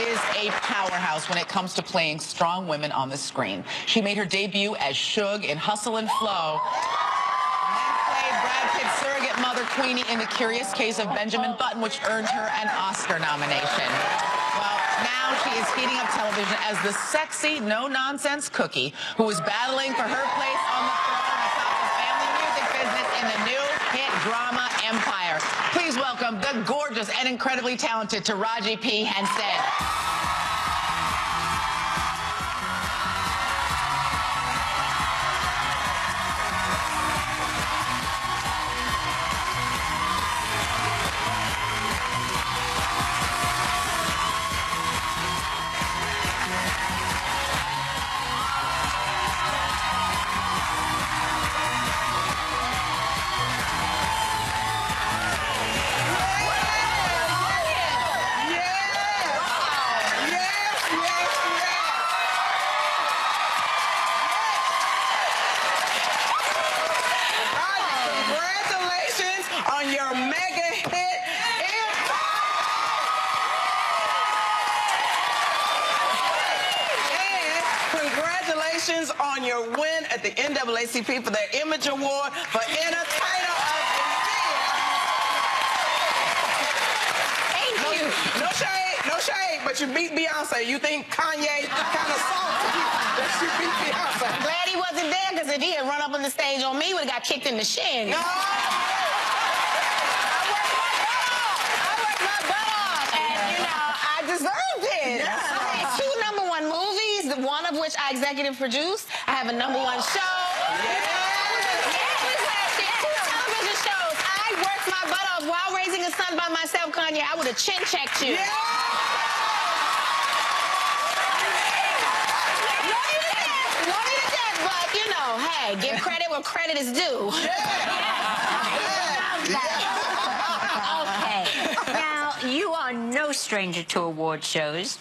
is a powerhouse when it comes to playing strong women on the screen. She made her debut as Suge in Hustle and Flow, and then played Brad Pitt's surrogate mother, Queenie, in The Curious Case of Benjamin Button, which earned her an Oscar nomination. Well, now she is heating up television as the sexy, no-nonsense Cookie, who is battling for her place on the throne atop the family music business in the new hit drama Empire. Please welcome the gorgeous and incredibly talented Taraji P. Henson. Your mega hit and congratulations on your win at the NAACP for their Image Award for Entertainer of the Year. Thank you. No shade, but you beat Beyonce. You think Kanye kind of salty that you beat Beyonce? I'm glad he wasn't there, because if he had run up on the stage on me, he would have got kicked in the shin. No. Deserved it. Yeah. I had 2 #1 movies, one of which I executive produced. I have a #1 show. Yeah. 2 television shows. I worked my butt off while raising a son by myself, Kanye. I would have chin-checked you. Yeah. Love you to death, but, you know, hey, give credit where credit is due. Okay. Now, you are no stranger to award shows.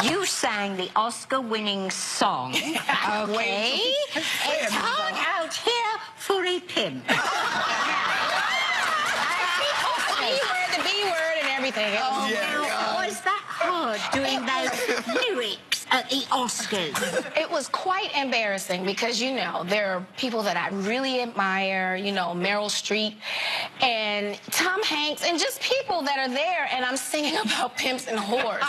You sang the Oscar-winning song, okay? A Tongue Out Here for a Pimp. The B word and everything. Now, was that hard doing those lyrics at the Oscars? It was quite embarrassing because, you know, there are people that I really admire, you know, Meryl Streep and Tom Hanks and just people that are there, and I'm singing about pimps and whores.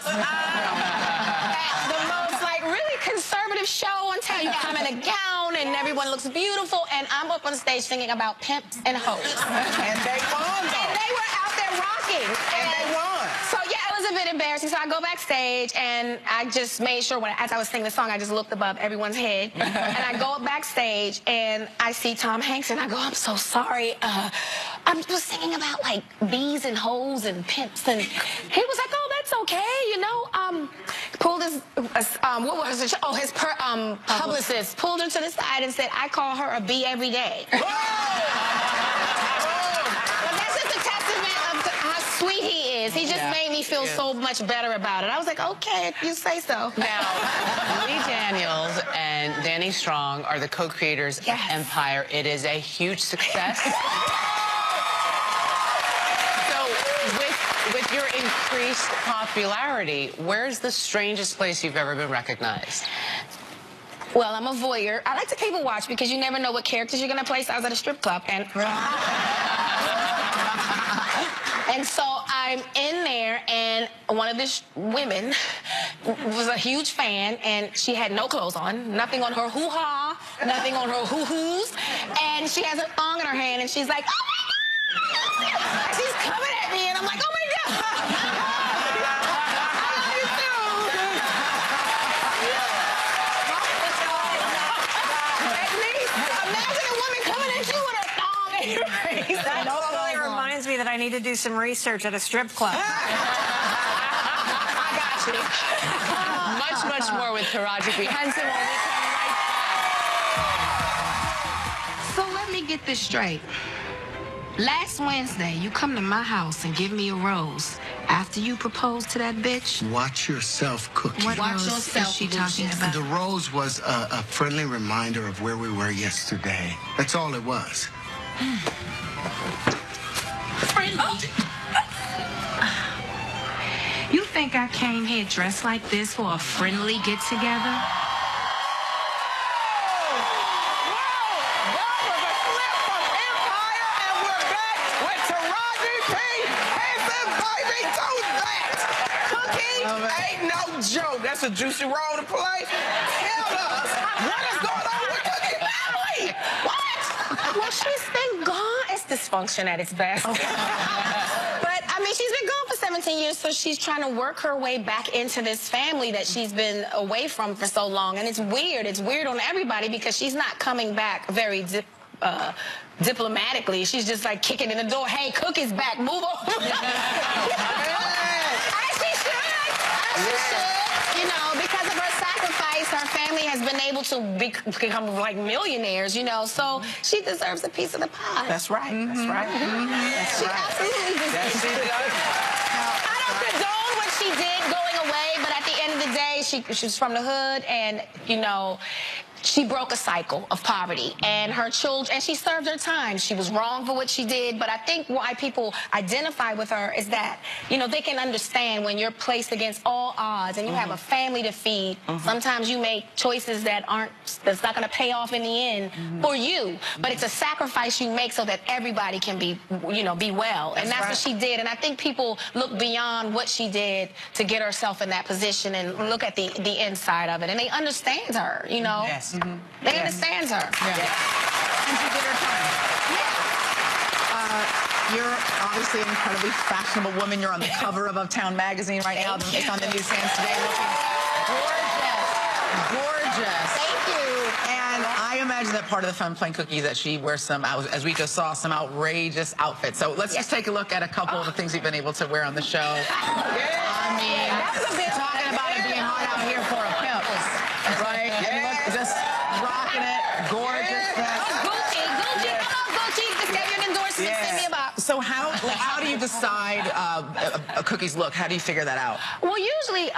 The most, like, really conservative show until you come in a gown and everyone looks beautiful, and I'm up on stage singing about pimps and hoes. And they won, though. And they were out there rocking. And they won. So, yeah, it was a bit embarrassing. So I go backstage, and I just made sure, as I was singing the song, I just looked above everyone's head. And I go up backstage, and I see Tom Hanks, and I go, I'm so sorry. I'm just singing about, like, bees and hoes and pimps. And he was like, oh, that's okay, you know. Pulled his, what was it? Oh, his publicist pulled her to the side and said, I call her a bee every day. But that's just a testament of how sweet he is. He just made me feel so much better about it. I was like, okay, if you say so. Now, Lee Daniels and Danny Strong are the co-creators of Empire. It is a huge success. With your increased popularity, where's the strangest place you've ever been recognized? Well, I'm a voyeur. I like to people watch because you never know what characters you're going to play. So I was at a strip club, and so I'm in there, and one of the women was a huge fan, and she had no clothes on, nothing on her hoo-ha, nothing on her hoo-hoos, and she has a thong in her hand, and she's like, oh my God! She's coming at me, and I'm like, oh my God! That totally reminds me that I need to do some research at a strip club. I got you. Much more with Taraji P. Henson when we come right back. So let me get this straight. Last Wednesday, you come to my house and give me a rose after you proposed to that bitch. Watch yourself, Cookie. What rose is she talking about? The rose was a friendly reminder of where we were yesterday. That's all it was. Friendly? You think I came here dressed like this for a friendly get-together? Joke. That's a juicy role to play. Tell us what is going on with Cookie family? What? Well, she's been gone. It's dysfunction at its best. But I mean, she's been gone for 17 years, so she's trying to work her way back into this family that she's been away from for so long. And it's weird. It's weird on everybody because she's not coming back very diplomatically. She's just like kicking in the door. Hey, Cookie's back. Move on. You know, because of her sacrifice, her family has been able to become like millionaires, you know, so she deserves a piece of the pie. That's right. That's right. That's She right. absolutely deserves Yes, she it. does. I don't condone what she did going away, but at the end of the day, she's from the hood, and, you know, she broke a cycle of poverty, and her children, and she served her time. She was wrong for what she did, but I think why people identify with her is that, you know, they can understand when you're placed against all odds and you have a family to feed. Sometimes you make choices that's not going to pay off in the end for you, but it's a sacrifice you make so that everybody can be, you know, be well. And that's what she did. And I think people look beyond what she did to get herself in that position and look at the inside of it, and they understand her, you know. Yes. They understand her. And she did her time. You're obviously an incredibly fashionable woman. You're on the cover of Uptown magazine right now. It's on the newsstands today. Looking gorgeous. Gorgeous. Thank you. And I imagine that part of the fun playing Cookie that she wears some, as we just saw, some outrageous outfits. So let's just take a look at a couple of the things you've been able to wear on the show. I mean, talking about it being hot out here for a pimp. Right? Look, just rocking it. Gorgeous. Gucci. Hello, Gucci. Just gave you an endorsement. Send me a box. So how do you decide a Cookie's look? How do you figure that out? Well, usually,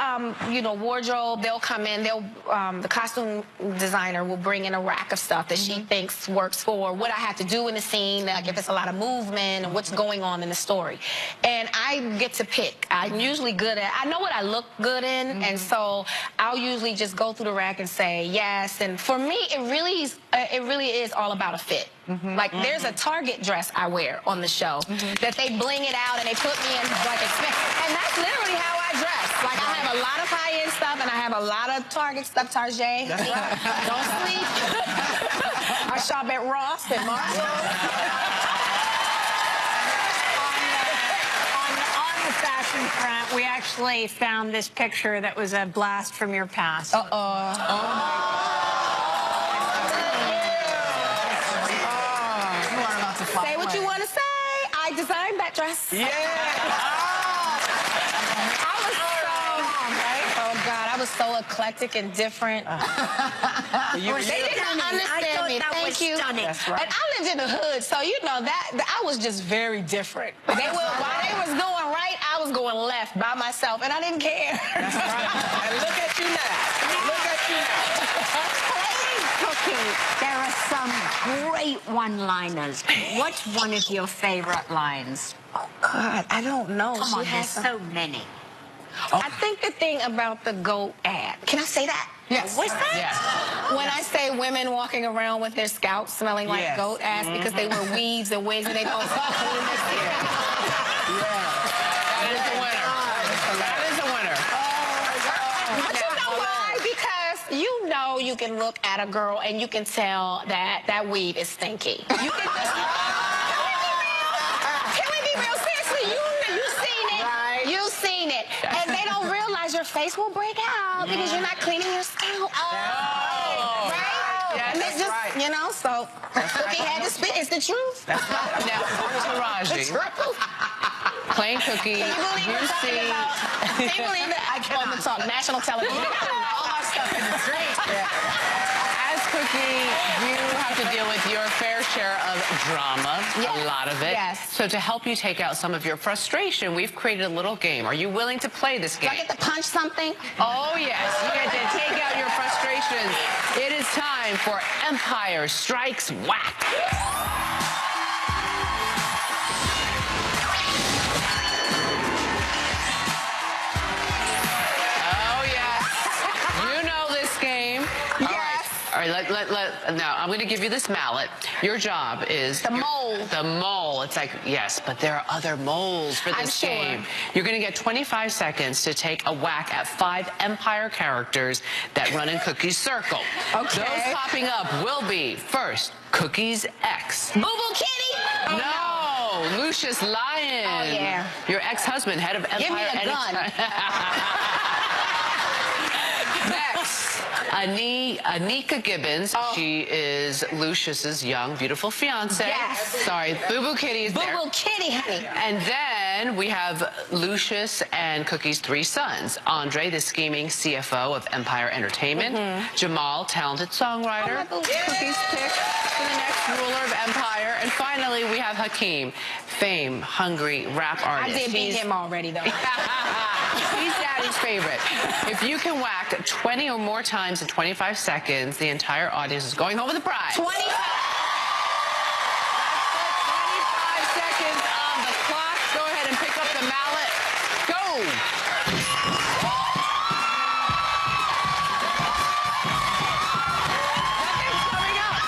you know, wardrobe, they'll come in, the costume designer will bring in a rack of stuff that she thinks works for what I have to do in the scene, like if it's a lot of movement and what's going on in the story. And I get to pick. I'm usually good at, I know what I look good in, and so I'll usually just go through the rack and say yes. And for me, it really is all about a fit. Like, there's a Target dress I wear on the show that they bling it out and they put me in like and that's literally how I dress. Like, I have a lot of high-end stuff and I have a lot of Target stuff. Target. Don't sleep. I shop at Ross and Marshall. On the fashion front, we actually found this picture that was a blast from your past. Say what you want to say. I designed that dress. Yeah. I was so eclectic and different. They did not understand me. Thank you. That's right. And I lived in the hood, so you know that I was just very different. While they was going right, I was going left by myself, and I didn't care. That's right. And look at you now. Look at you now. Playing Cookie, there are some great one-liners. What's one of your favorite lines? Oh, God, I don't know. Come on, there's so many. I think the thing about the GOAT ad, can I say that? Yes. What's that? Yes. When I say women walking around with their scalps smelling like goat ass because they wear weaves and wigs and they don't clean their skin. That is a winner. That is a winner. But you know why? Because you know you can look at a girl and you can tell that that weave is stinky. You can just... Can we be real? Seriously, you've seen it. Right. You've seen it. And they don't realize your face will break out because you're not cleaning your scalp. Right? Yeah, And that's it's just, right. you know, so Cookie had to spit. It's the truth. That's right. Now, Taraji, playing Cookie, Can you believe you we're talking see... about... Can you believe that? I cannot. On the talk, national television. All our stuff in the street. As Cookie, you have to deal with your fair share of drama, a lot of it. Yes. So to help you take out some of your frustration, we've created a little game. Are you willing to play this Do I game? get to punch something? Oh, yes. You get to take out your frustrations. It is time for Empire Strikes Whack. now I'm going to give you this mallet. Your job is The mole. The mole. It's like, yes, but there are other moles for this game. You're going to get 25 seconds to take a whack at 5 Empire characters that run in Cookie's circle. Okay. Those popping up will be, first, Cookie's ex. Boo Boo Kitty? No, Lucius Lion. Oh, yeah. Your ex-husband, head of Empire. Give me a gun. Next, Anika Gibbons. Oh. She is Lucius's young, beautiful fiance. Yes. Sorry, Boo Boo Kitty is there. Boo Boo Kitty, honey. And then we have Lucius and Cookie's 3 sons. Andre, the scheming CFO of Empire Entertainment. Jamal, talented songwriter. Cookie's pick for the next ruler of Empire. And finally, we have Hakeem, fame, hungry rap artist. I did beat him already, though. He's Daddy's favorite. If you can whack 20 or more times in 25 seconds, the entire audience is going home with a prize. 25. 25 seconds on the clock. Go ahead and pick up the mallet. Go. Nothing's coming up.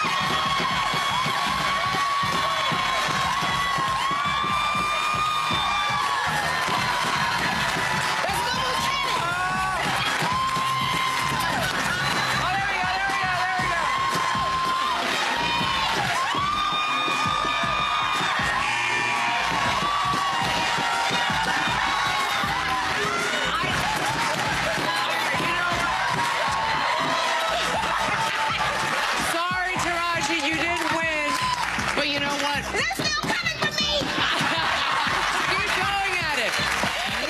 Sorry, Taraji, you didn't win. But you know what? They're still coming for me. Keep going at it.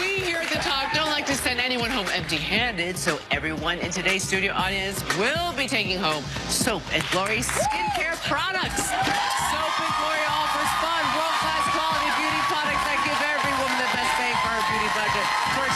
We here at the top don't like to send anyone home empty-handed, so everyone in today's studio audience will be taking home Soap and Glory skincare products. Soap and Glory offers fun, world-class quality beauty products that give every woman the best bang for her beauty budget. For a